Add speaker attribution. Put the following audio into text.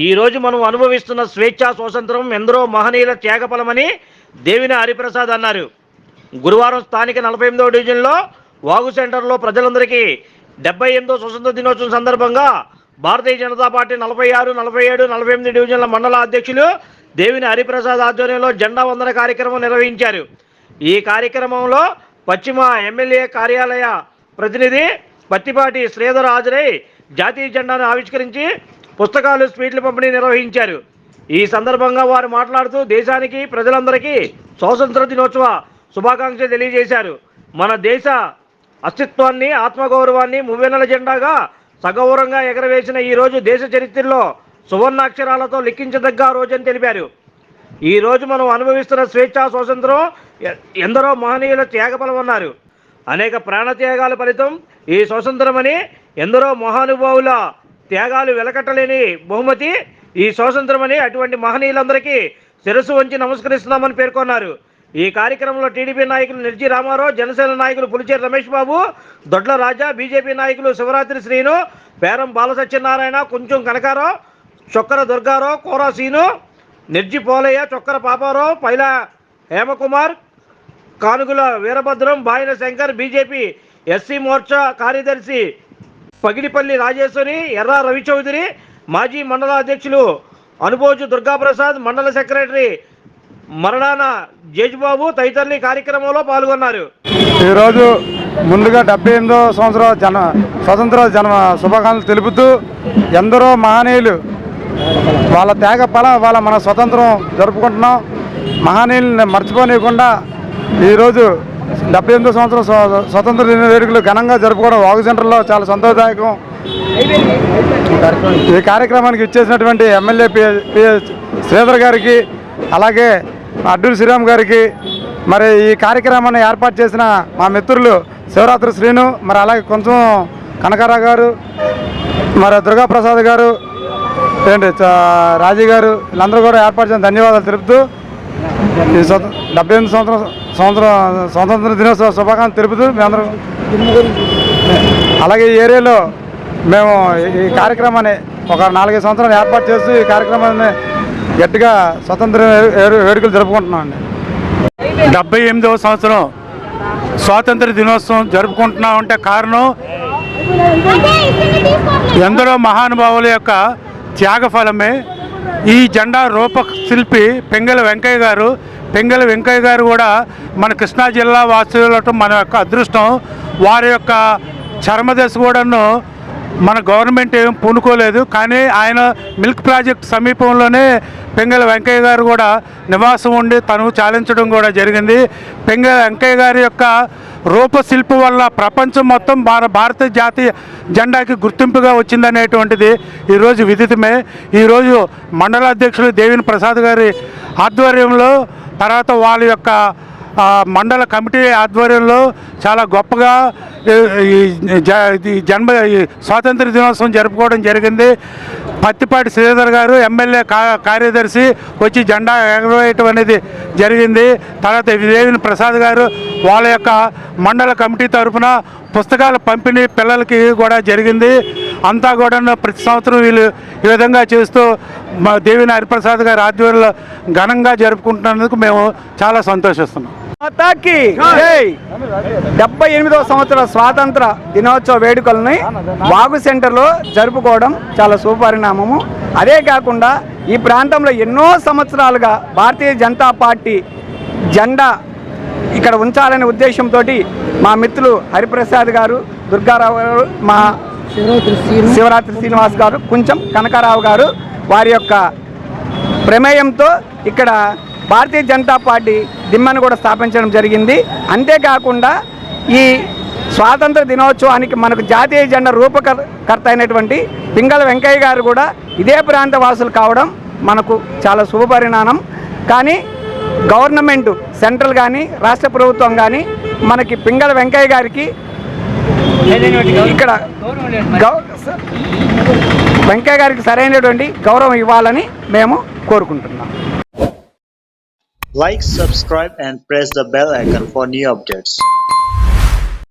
Speaker 1: ఈరోజు మనం అనుభవిస్తున్న స్వేచ్ఛా స్వాతంత్రం ఎందరో మహనీయుల త్యాగఫలమని దేవిన హరిప్రసాద్ అన్నారు. గురువారం స్థానిక 48వ డివిజన్లో వాగు సెంటర్లో ప్రజలందరికీ 78వ స్వతంత్ర దినోత్సవం సందర్భంగా భారతీయ జనతా పార్టీ 46, 47, 48 డివిజన్ల మండల అధ్యక్షులు దేవిన హరిప్రసాద్ ఆధ్వర్యంలో జెండా వందన కార్యక్రమం నిర్వహించారు. ఈ కార్యక్రమంలో పశ్చిమ ఎమ్మెల్యే కార్యాలయ ప్రతినిధి పత్తిపాటి శ్రీధర్ హాజరై జాతీయ జెండాను ఆవిష్కరించి పుస్తకాలు, స్వీట్లు పంపిణీ నిర్వహించారు. ఈ సందర్భంగా వారు మాట్లాడుతూ దేశానికి, ప్రజలందరికీ స్వాతంత్ర దినోత్సవ శుభాకాంక్షలు తెలియజేశారు. మన దేశ అస్తిత్వాన్ని, ఆత్మగౌరవాన్ని మువ్వెన్నెల జెండాగా సగౌరవంగా ఎగరవేసిన ఈ రోజు దేశ చరిత్రలో సువర్ణాక్షరాలతో లిఖించదగ్గ రోజని తెలిపారు. ఈ రోజు మనం అనుభవిస్తున్న స్వేచ్ఛా స్వాతంత్రం ఎందరో మహనీయుల త్యాగఫలమన్నారు. అనేక ప్రాణత్యాగాల ఫలితం ఈ స్వాతంత్రమని, ఎందరో మహానుభావుల త్యాగాలు వెలకట్టలేని బహుమతి ఈ స్వాతంత్రమని, అటువంటి మహనీయులందరికీ శిరస్సు వంచి నమస్కరిస్తున్నామని పేర్కొన్నారు. ఈ కార్యక్రమంలో టీడీపీ నాయకులు నిర్జీ రామారావు, జనసేన నాయకులు పులిచేరి రమేష్ బాబు, దొడ్ల రాజా, బీజేపీ నాయకులు శివరాత్రి శ్రీను, పేరం బాలసత్యనారాయణ, కొంచెం కనకారావు, చొక్కర దుర్గారావు, కోరా సీను, నిర్జి పోలయ్య, చొక్కర పాపారావు, పైలా హేమకుమార్, కానుగుల వీరభద్రం, బాయిన శంకర్, బీజేపీ ఎస్సీ మోర్చా కార్యదర్శి పగిడిపల్లి రాజేశ్వరి, ఎర్ర రవిచౌదరి, మాజీ మండల అధ్యక్షులు అనుభోజు దుర్గాప్రసాద్, మండల సెక్రటరీ మరణాన జేజుబాబు తదితరులు కార్యక్రమంలో పాల్గొన్నారు.
Speaker 2: ఈరోజు ముందుగా 78వ సంవత్సరం స్వతంత్ర జన్మ శుభాకాంక్షలు తెలుపుతూ ఎందరో మహనీయులు వాళ్ళ త్యాగ ఫలం వాళ్ళ మన స్వతంత్రం జరుపుకుంటున్నాం. మహనీయుల్ని మర్చిపోనీయకుండా ఈరోజు 78వ సంవత్సరం స్వతంత్ర దిన వేడుకలు ఘనంగా జరుపుకోవడం వాగు సెంటర్లో చాలా సంతోషదాయకం. ఈ కార్యక్రమానికి ఇచ్చేసినటువంటి ఎమ్మెల్యే శ్రీధర్ గారికి, అలాగే అడ్డూరి శ్రీరామ్ గారికి, మరి ఈ కార్యక్రమాన్ని ఏర్పాటు చేసిన మా మిత్రులు శివరాత్రి శ్రీను, మరి అలాగే కొంచెం కనకారావు గారు, మరి దుర్గాప్రసాద్ గారు, రాజీ గారు, వీళ్ళందరూ కూడా ఏర్పాటు చేసిన ధన్యవాదాలు తెలుపుతూ ఈ 78 సంవత్సరం స్వాతంత్ర దినోత్సవ శుభాకాంక్షలు తెలుపుతూ మేమందరం, అలాగే ఈ ఏరియాలో మేము ఈ కార్యక్రమాన్ని ఒక 4-5 సంవత్సరాలు ఏర్పాటు చేస్తూ ఈ కార్యక్రమాన్ని గట్టిగా స్వతంత్ర వేడుకలు జరుపుకుంటున్నామండి.
Speaker 3: 78వ సంవత్సరం స్వాతంత్ర దినోత్సవం జరుపుకుంటున్నామంటే కారణం ఎందరో మహానుభావుల యొక్క త్యాగఫలమే. ఈ జెండా రూపశిల్పి పింగళి వెంకయ్య గారు. పింగళి వెంకయ్య గారు కూడా మన కృష్ణా జిల్లా వాసులటం మన యొక్క అదృష్టం. వారి యొక్క చర్మదశ కూడాను మన గవర్నమెంట్ ఏం పూనుకోలేదు, కానీ ఆయన మిల్క్ ప్రాజెక్ట్ సమీపంలోనే పింగళి వెంకయ్య గారు కూడా నివాసం ఉండి తను చాలించడం కూడా జరిగింది. పింగళి వెంకయ్య గారి యొక్క రూపశిల్పి వల్ల ప్రపంచం మొత్తం భారత జాతీయ జెండాకి గుర్తింపుగా వచ్చిందనేటువంటిది ఈరోజు విదితమే. ఈరోజు మండల అధ్యక్షులు దేవిన ప్రసాద్ గారి ఆధ్వర్యంలో, తర్వాత వాళ్ళ యొక్క మండల కమిటీ ఆధ్వర్యంలో చాలా గొప్పగా స్వాతంత్ర దినోత్సవం జరుపుకోవడం జరిగింది. పత్తిపాటి శ్రీధర్ గారు ఎమ్మెల్యే కార్యదర్శి వచ్చి జెండా ఎగరవేయటం అనేది జరిగింది. తర్వాత దేవిన ప్రసాద్ గారు వాళ్ళ యొక్క మండల కమిటీ తరఫున పుస్తకాల పంపిణీ పిల్లలకి కూడా జరిగింది. అంతా కూడా ప్రతి సంవత్సరం వీళ్ళు ఈ విధంగా చేస్తూ మా దేవిన హరిప్రసాద్ గారి ఆధ్వర్యంలో ఘనంగా జరుపుకుంటున్నందుకు మేము చాలా సంతోషిస్తున్నాం.
Speaker 4: 78వ సంవత్సర స్వాతంత్ర దినోత్సవ వేడుకలని వాగు సెంటర్లో జరుపుకోవడం చాలా శుభపరిణామము. అదే కాకుండా ఈ ప్రాంతంలో ఎన్నో సంవత్సరాలుగా భారతీయ జనతా పార్టీ జెండా ఇక్కడ ఉంచాలనే ఉద్దేశంతో మా మిత్రులు హరిప్రసాద్ గారు, దుర్గారావు గారు, మా శివరాత్రి శ్రీనివాస్ గారు, కొంచెం కనకారావు గారు వారి యొక్క ప్రమేయంతో ఇక్కడ భారతీయ జనతా పార్టీ దిమ్మను కూడా స్థాపించడం జరిగింది. అంతేకాకుండా ఈ స్వాతంత్ర దినోత్సవానికి మనకు జాతీయ జెండా రూపకర్త అయినటువంటి పింగళి వెంకయ్య గారు కూడా ఇదే ప్రాంత వాసులు కావడం మనకు చాలా శుభపరిణామం. కానీ గవర్నమెంట్ సెంట్రల్ కానీ రాష్ట్ర ప్రభుత్వం కానీ మనకి పింగళి వెంకయ్య గారికి ఇక్కడ వెంకయ్య గారికి సరైనటువంటి గౌరవం ఇవ్వాలని మేము కోరుకుంటున్నాం.
Speaker 5: Like, subscribe and press the bell icon for new updates.